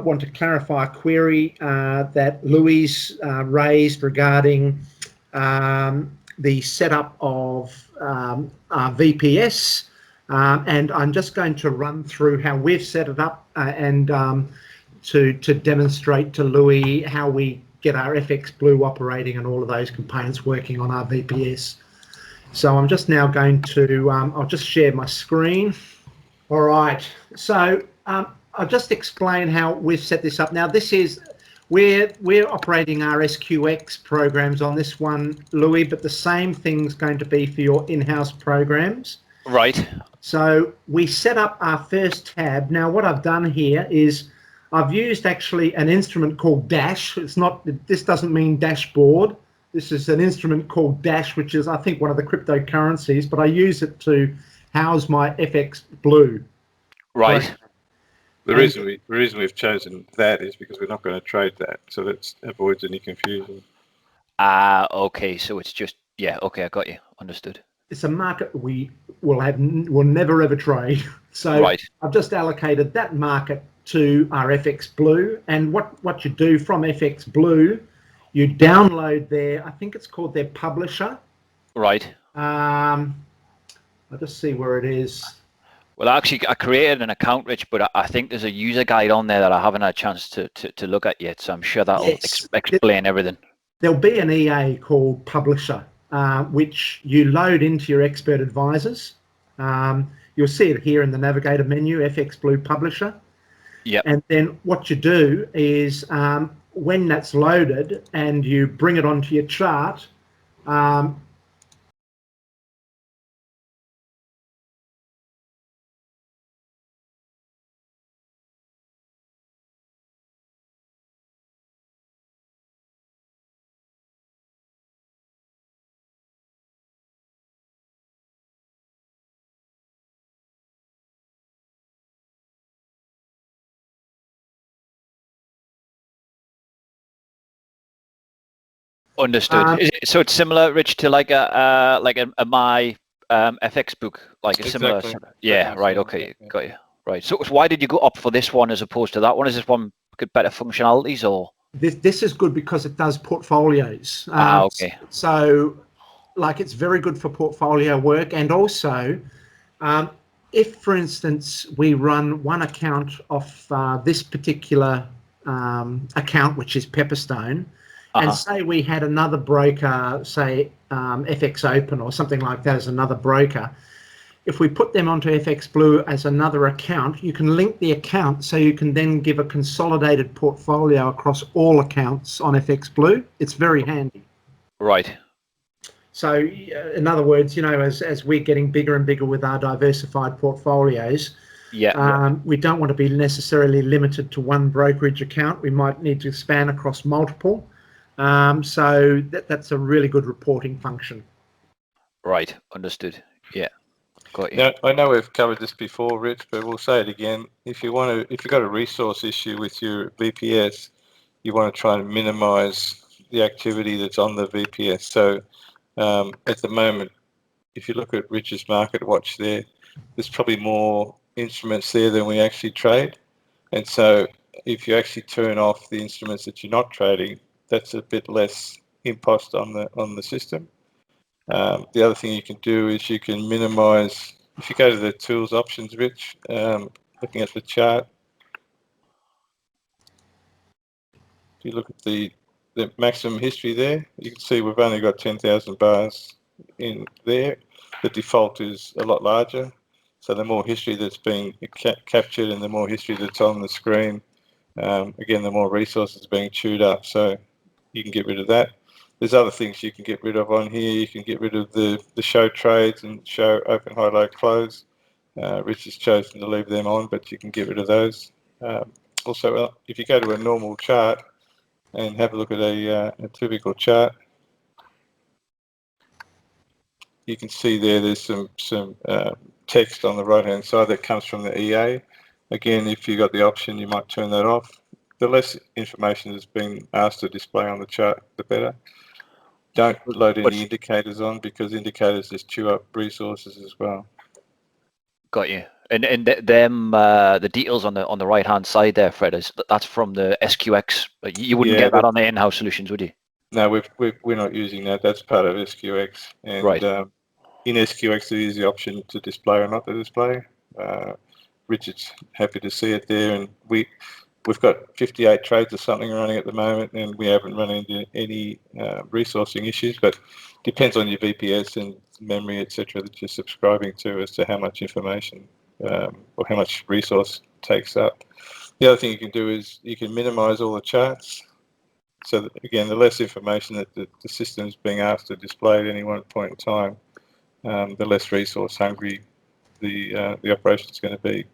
want to clarify a query that Louis raised regarding the setup of VPS, and I'm just going to run through how we've set it up and to demonstrate to Louis how we get our FXBlue operating and all of those components working on our VPS. So I'm just now going to, I'll just share my screen. All right, so I'll just explain how we've set this up. Now this is, we're operating our SQX programs on this one, Louis, but the same thing's going to be for your in-house programs. Right. So we set up our first tab. Now what I've done here is I've used actually an instrument called Dash. It's not, this doesn't mean dashboard. This is an instrument called Dash, which is, I think, one of the cryptocurrencies, but I use it to house my FXBlue. Right. The reason we've chosen that is because we're not going to trade that, so that avoids any confusion. Okay. So it's just, yeah. Okay, I got you. Understood. It's a market we will never ever trade. So right. I've just allocated that market to our FXBlue, and what you do from FXBlue, you download their, I think it's called their publisher. Right. I'll just see where it is. Well, actually, I created an account, Rich, but I think there's a user guide on there that I haven't had a chance to look at yet. So I'm sure that'll explain everything. There'll be an EA called Publisher, which you load into your expert advisors. You'll see it here in the navigator menu, FXBlue Publisher. Yeah. And then what you do is when that's loaded and you bring it onto your chart, Understood. So it's similar, Rich, to like a my FX book, like a similar. Yeah. Right. Okay. Yeah. Got you. Right. So why did you go up for this one as opposed to that one? Is this one get better functionalities or? This is good because it does portfolios. Okay. So, like, it's very good for portfolio work, and also, if, for instance, we run one account off this particular account, which is Pepperstone. And say we had another broker, say FX Open or something like that as another broker. If we put them onto FXBlue as another account, you can link the account so you can then give a consolidated portfolio across all accounts on FXBlue. It's very handy. Right. So in other words, you know, as we're getting bigger and bigger with our diversified portfolios, we don't want to be necessarily limited to one brokerage account. We might need to span across multiple. So that's a really good reporting function. Right. Understood. Yeah. Got you. Now, I know we've covered this before, Rich, but we'll say it again. If you've got a resource issue with your VPS, you want to try and minimize the activity that's on the VPS. So at the moment, if you look at Rich's market watch there's probably more instruments there than we actually trade. And so if you actually turn off the instruments that you're not trading, that's a bit less impost on the system. The other thing you can do is you can minimize, if you go to the tools options, Rich, looking at the chart, if you look at the maximum history there, you can see we've only got 10,000 bars in there. The default is a lot larger. So the more history that's being captured and the more history that's on the screen, again, the more resources being chewed up. So you can get rid of that. There's other things you can get rid of on here. You can get rid of the show trades and show open, high, low, close. Rich has chosen to leave them on, but you can get rid of those. Also, if you go to a normal chart and have a look at a typical chart, you can see there's some text on the right-hand side that comes from the EA. Again, if you've got the option, you might turn that off. The less information that's been asked to display on the chart, the better. Don't load any indicators on because indicators just chew up resources as well. Got you. And the details on the right hand side there, Fred, that's from the SQX. You wouldn't get that on the in-house solutions, would you? No, we're not using that. That's part of SQX. And right. In SQX, there is the option to display or not to display. Richard's happy to see it there, and we've got 58 trades or something running at the moment, and we haven't run into any resourcing issues. But depends on your VPS and memory, etc., that you're subscribing to as to how much information or how much resource takes up. The other thing you can do is you can minimize all the charts. So that, again, the less information that the system is being asked to display at any one point in time, the less resource hungry the operation is going to be.